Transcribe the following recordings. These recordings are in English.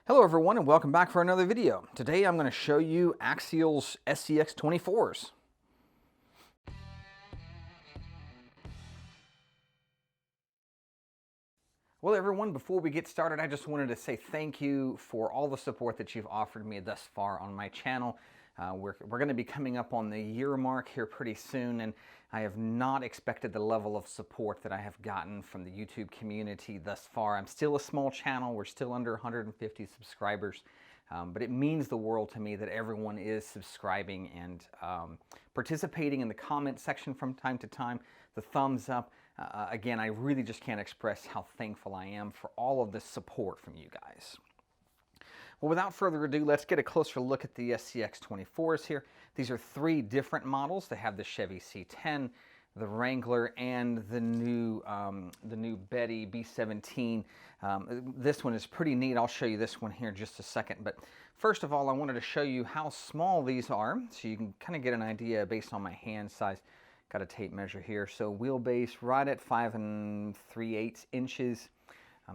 Hello everyone and welcome back for another video. Today I'm going to show you Axial's SCX-24s. Well everyone, before we get started, I just wanted to say thank you for all the support that you've offered me thus far on my channel. We're going to be coming up on the year mark here pretty soon, and I have not expected the level of support that I have gotten from the YouTube community thus far. I'm still a small channel. We're still under 150 subscribers, but it means the world to me that everyone is subscribing and participating in the comment section from time to time, the thumbs up. Again, I really just can't express how thankful I am for all of this support from you guys. Well, without further ado, let's get a closer look at the SCX-24s here. These are three different models. They have the Chevy C10, the Wrangler, and the new Betty B17. This one is pretty neat. I'll show you this one here in just a second. But first of all, I wanted to show you how small these are, so you can kind of get an idea based on my hand size. Got a tape measure here. So wheelbase right at 5 3/8 inches.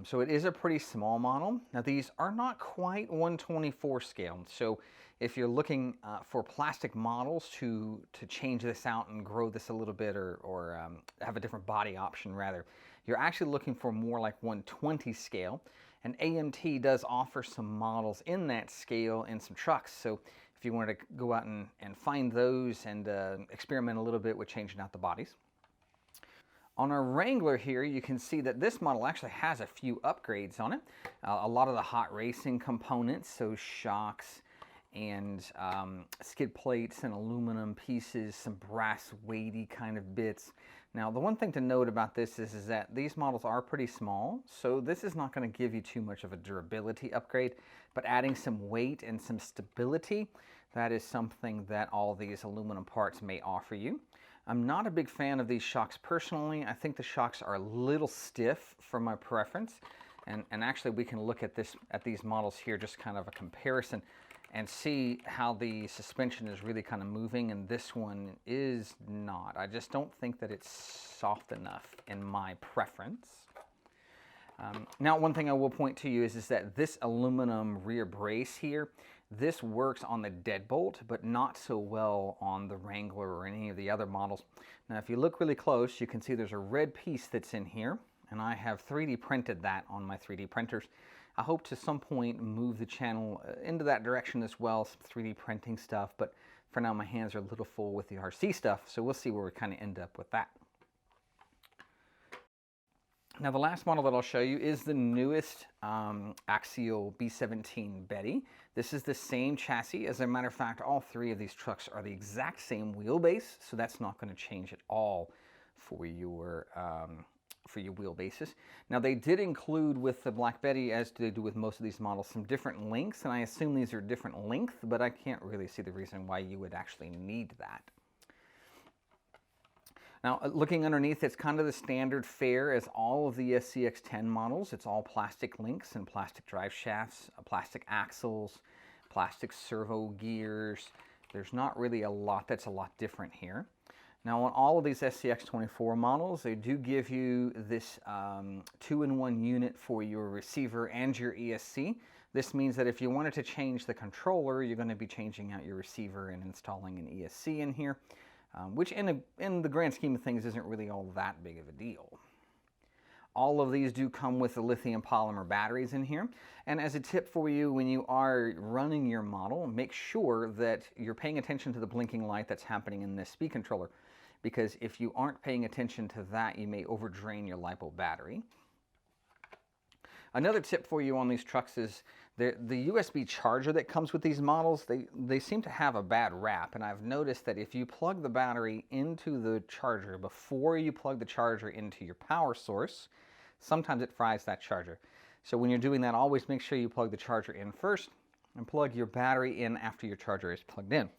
So it is a pretty small model. Now these are not quite 1/24 scale. So if you're looking for plastic models to change this out and grow this a little bit, or have a different body option rather, you're actually looking for more like 1/20 scale. And AMT does offer some models in that scale in some trucks. So if you wanted to go out and find those and experiment a little bit with changing out the bodies. On our Wrangler here, you can see that this model actually has a few upgrades on it. A lot of the hot racing components, so shocks and skid plates and aluminum pieces, some brass weighty kind of bits. Now, the one thing to note about this is that these models are pretty small, so this is not going to give you too much of a durability upgrade, but adding some weight and some stability, that is something that all these aluminum parts may offer you. I'm not a big fan of these shocks personally. I think the shocks are a little stiff for my preference. And actually we can look at these models here, just kind of a comparison, and see how the suspension is really kind of moving, and this one is not. I just don't think that it's soft enough in my preference. Now, one thing I will point to you is that this aluminum rear brace here, this works on the deadbolt, but not so well on the Wrangler or any of the other models. Now, if you look really close, you can see there's a red piece that's in here, and I have 3D printed that on my 3D printers. I hope to some point move the channel into that direction as well, some 3D printing stuff, but for now my hands are a little full with the RC stuff, so we'll see where we kind of end up with that. Now, the last model that I'll show you is the newest Axial B17 Betty. This is the same chassis. As a matter of fact, all three of these trucks are the exact same wheelbase, so that's not going to change at all for your wheelbases. Now, they did include with the Black Betty, as they do with most of these models, some different lengths, and I assume these are different length, but I can't really see the reason why you would actually need that. Now, looking underneath, it's kind of the standard fare as all of the SCX-10 models. It's all plastic links and plastic drive shafts, plastic axles, plastic servo gears. There's not really a lot that's a lot different here. Now, on all of these SCX-24 models, they do give you this 2-in-1 unit for your receiver and your ESC. This means that if you wanted to change the controller, you're going to be changing out your receiver and installing an ESC in here. Which in the grand scheme of things isn't really all that big of a deal. All of these do come with the lithium polymer batteries in here. And as a tip for you, when you are running your model, make sure that you're paying attention to the blinking light that's happening in this speed controller. Because if you aren't paying attention to that, you may overdrain your LiPo battery. Another tip for you on these trucks is the USB charger that comes with these models, they seem to have a bad rap, and I've noticed that if you plug the battery into the charger before you plug the charger into your power source, sometimes it fries that charger. So when you're doing that, always make sure you plug the charger in first and plug your battery in after your charger is plugged in.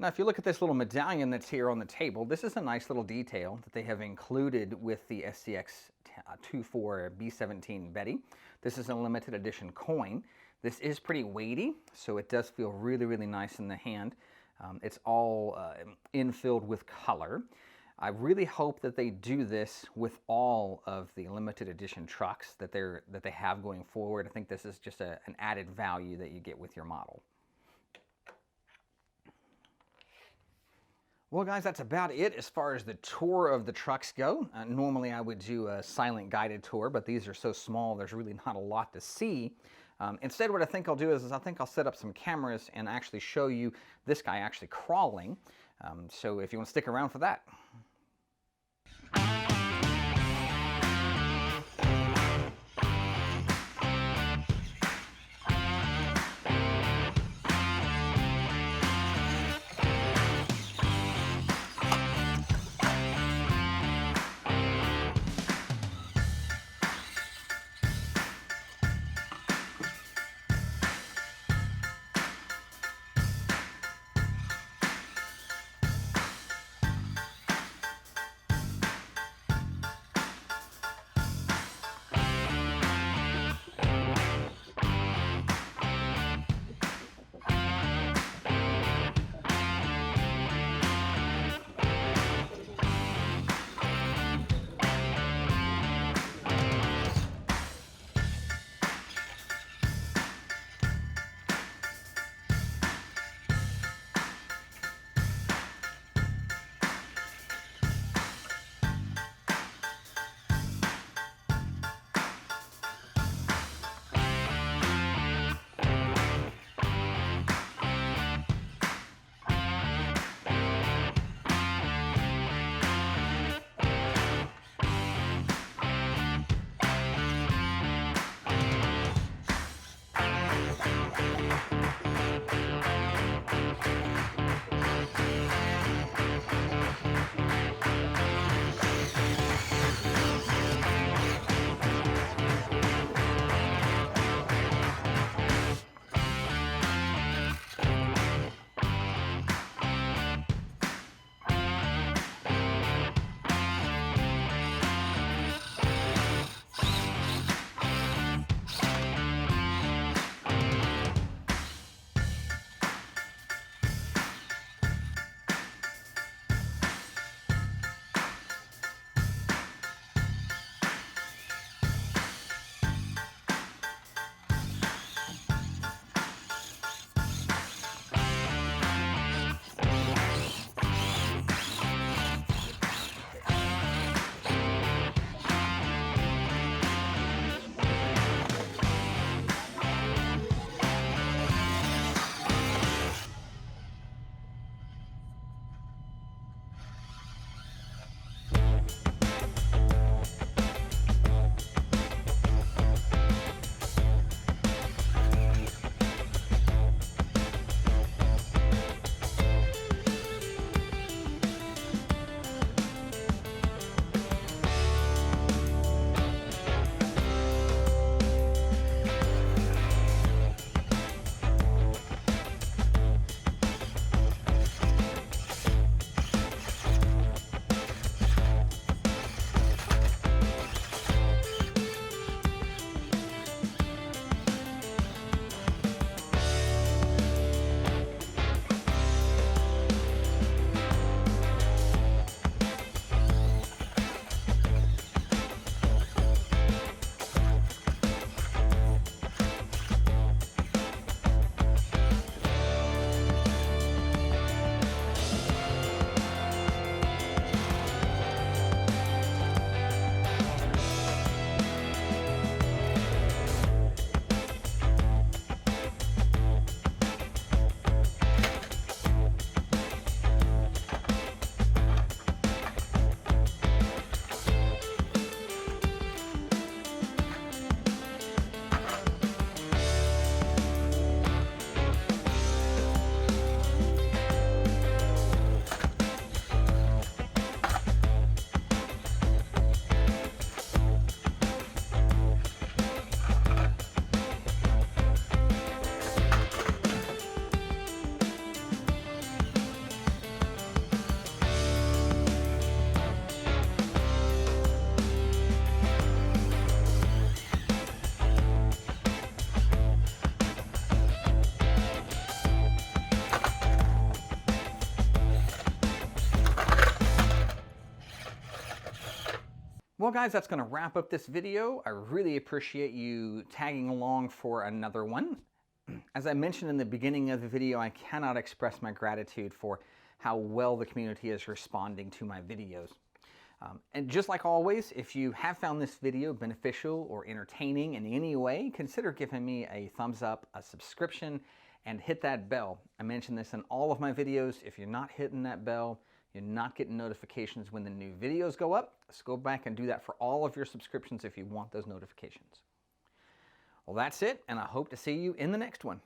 Now, if you look at this little medallion that's here on the table, this is a nice little detail that they have included with the SCX-24 B17 Betty. This is a limited edition coin. This is pretty weighty, so it does feel really, really nice in the hand. It's all infilled with color. I really hope that they do this with all of the limited edition trucks that they have going forward. I think this is just an added value that you get with your model. Well, guys, that's about it as far as the tour of the trucks go. Normally, I would do a silent guided tour, but these are so small, there's really not a lot to see. Instead, what I think I'll do is I think I'll set up some cameras and actually show you this guy actually crawling. So if you want to stick around for that. Well guys, that's going to wrap up this video. I really appreciate you tagging along for another one. As I mentioned in the beginning of the video, I cannot express my gratitude for how well the community is responding to my videos. And just like always, if you have found this video beneficial or entertaining in any way, consider giving me a thumbs up, a subscription, and hit that bell. I mention this in all of my videos. If you're not hitting that bell, you're not getting notifications when the new videos go up. Let's go back and do that for all of your subscriptions if you want those notifications. Well, that's it, and I hope to see you in the next one.